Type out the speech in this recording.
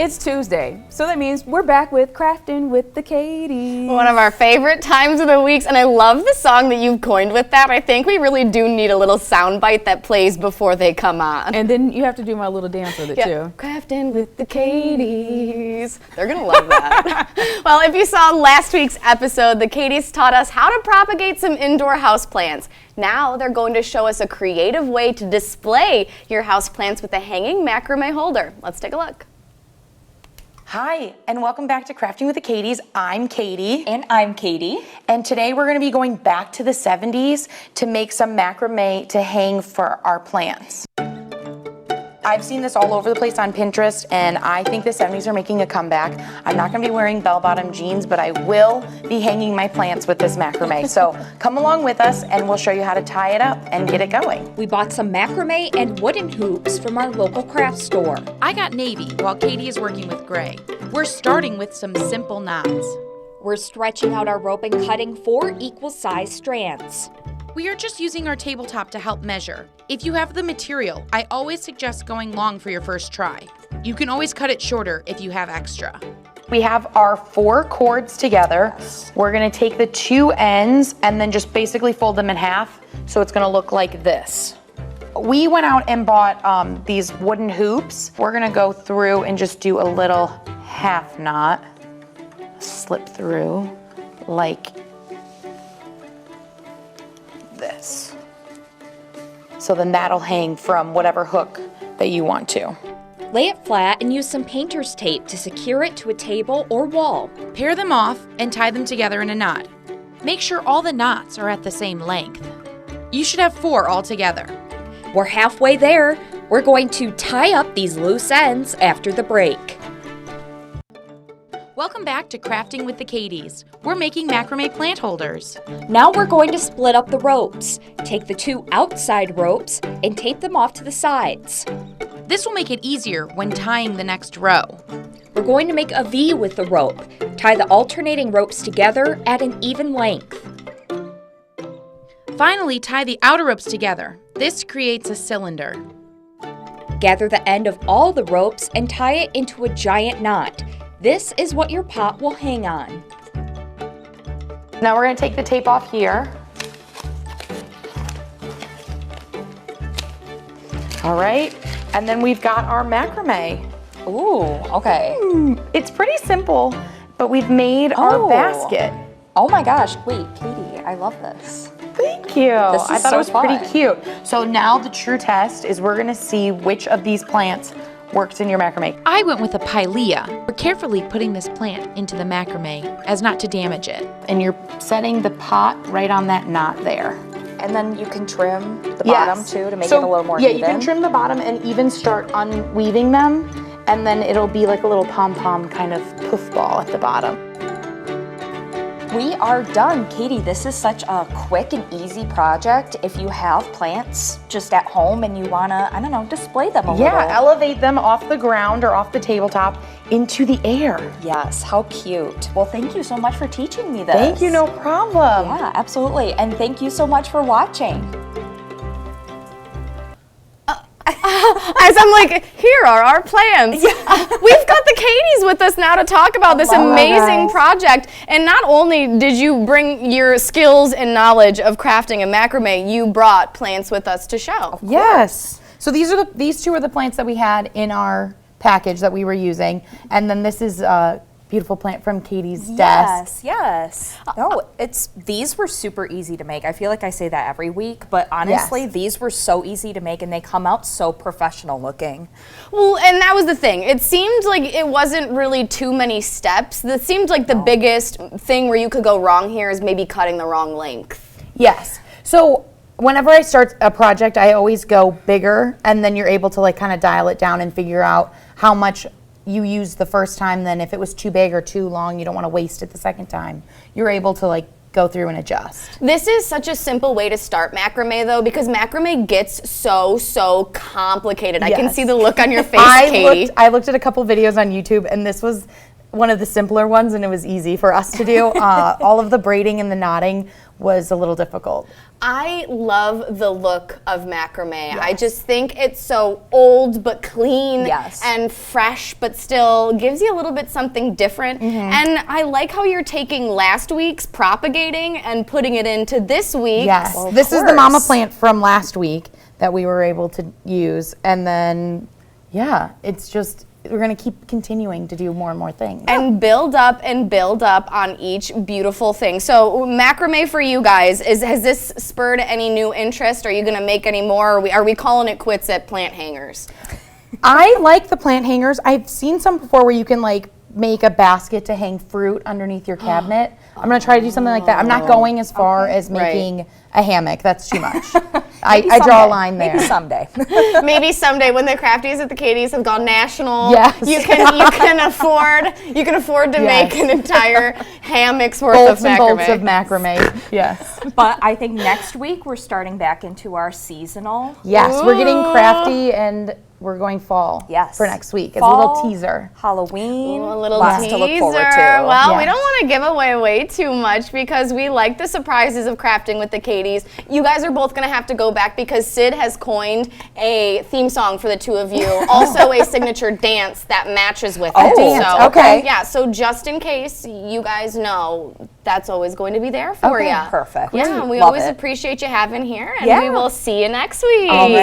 It's Tuesday, so that means we're back with Crafting with the Katies. One of our favorite times of the weeks, and I love the song that you've coined with that. I think we really do need a little sound bite that plays before they come on. And then you have to do my little dance with it too. Crafting with the Katies. They're gonna love that. Well, if you saw last week's episode, the Katies taught us how to propagate some indoor houseplants. Now they're going to show us a creative way to display your houseplants with a hanging macrame holder. Let's take a look. Hi, and welcome back to Crafting with the Katies. I'm Katie. And I'm Katie. And today we're going to be going back to the 70s to make some macrame to hang for our plants. I've seen this all over the place on Pinterest, and I think the 70s are making a comeback. I'm not going to be wearing bell-bottom jeans, but I will be hanging my plants with this macrame. So come along with us, and we'll show you how to tie it up and get it going. We bought some macrame and wooden hoops from our local craft store. I got navy while Katie is working with gray. We're starting with some simple knots. We're stretching out our rope and cutting 4 equal-sized strands. We are just using our tabletop to help measure. If you have the material, I always suggest going long for your first try. You can always cut it shorter if you have extra. We have our 4 cords together. We're going to take the 2 ends and then just basically fold them in half, so it's going to look like this. We went out and bought these wooden hoops. We're going to go through and just do a little half knot, slip through like this. So then that'll hang from whatever hook that you want to. Lay it flat and use some painter's tape to secure it to a table or wall. Pair them off and tie them together in a knot. Make sure all the knots are at the same length. You should have 4 altogether. We're halfway there. We're going to tie up these loose ends after the break. Welcome back to Crafting with the Katies. We're making macrame plant holders. Now we're going to split up the ropes. Take the 2 outside ropes and tape them off to the sides. This will make it easier when tying the next row. We're going to make a V with the rope. Tie the alternating ropes together at an even length. Finally, tie the outer ropes together. This creates a cylinder. Gather the end of all the ropes and tie it into a giant knot. This is what your pot will hang on. Now we're going to take the tape off here. All right, and then we've got our macrame. Ooh, okay. It's pretty simple, but we've made our basket. Oh my gosh, wait, Katie, I love this. Thank you. This is I thought so it was pretty fun. cute. So now the true test is we're going to see which of these plants works in your macrame. I went with a pilea. We're carefully putting this plant into the macrame as not to damage it. And you're setting the pot right on that knot there. And then you can trim the bottom too to make it a little more even. Yeah, you can trim the bottom and even start unweaving them, and then it'll be like a little pom-pom kind of poof ball at the bottom. We are done. Katie, this is such a quick and easy project if you have plants just at home and you wanna, I don't know, display them a little. Yeah, elevate them off the ground or off the tabletop into the air. Yes, how cute. Well, thank you so much for teaching me this. Thank you, no problem. Yeah, absolutely. And thank you so much for watching. As I'm like, here are our plans. We've got the Katies with us now to talk about this amazing project. And not only did you bring your skills and knowledge of crafting and macrame, you brought plants with us to show. Yes. So these 2 are the plants that we had in our package that we were using, and then this is a beautiful plant from Katie's desk. Yes. No, these were super easy to make. I feel like I say that every week, but honestly, these were so easy to make and they come out so professional looking. Well, and that was the thing. It seemed like it wasn't really too many steps. It seemed like the biggest thing where you could go wrong here is maybe cutting the wrong length. Yes. So whenever I start a project, I always go bigger, and then you're able to like kind of dial it down and figure out how much you used the first time. Then if it was too big or too long, you don't want to waste it the second time. You're able to like go through and adjust. This is such a simple way to start macrame though, because macrame gets so complicated. I can see the look on your face, Katie. I looked at a couple videos on YouTube, and this was one of the simpler ones, and it was easy for us to do. All of the braiding and the knotting was a little difficult. I love the look of macrame. I just think it's so old but clean and fresh, but still gives you a little bit something different. And I like how you're taking last week's propagating and putting it into this week's. Yes, this is the mama plant from last week that we were able to use, and then it's just, we're going to keep continuing to do more and more things. And build up on each beautiful thing. So macrame for you guys, has this spurred any new interest? Are you going to make any more? Are we calling it quits at plant hangers? I like the plant hangers. I've seen some before where you can like make a basket to hang fruit underneath your cabinet. I'm going to try to do something like that. I'm not going as far as making a hammock. That's too much. I draw a line there. Maybe someday. Maybe someday when the crafties at the Katie's have gone national, Yes. you can afford to make an entire hammock's worth Bolts of and macrame. bolts of macrame. Yes. But I think next week we're starting back into our seasonal. Yes, we're getting crafty and we're going fall for next week. It's a little teaser. Halloween. A little lots teaser. to look forward to. Well, we don't want to give away way too much because we like the surprises of crafting with the Katies. You guys are both going to have to go back because Sid has coined a theme song for the two of you. Also a signature dance that matches with it. Dance, So, okay. Yeah, so just in case you guys know, that's always going to be there for you. Perfect. Yeah, and we Love always it. appreciate you having here, and Yeah. we will see you next week. All right.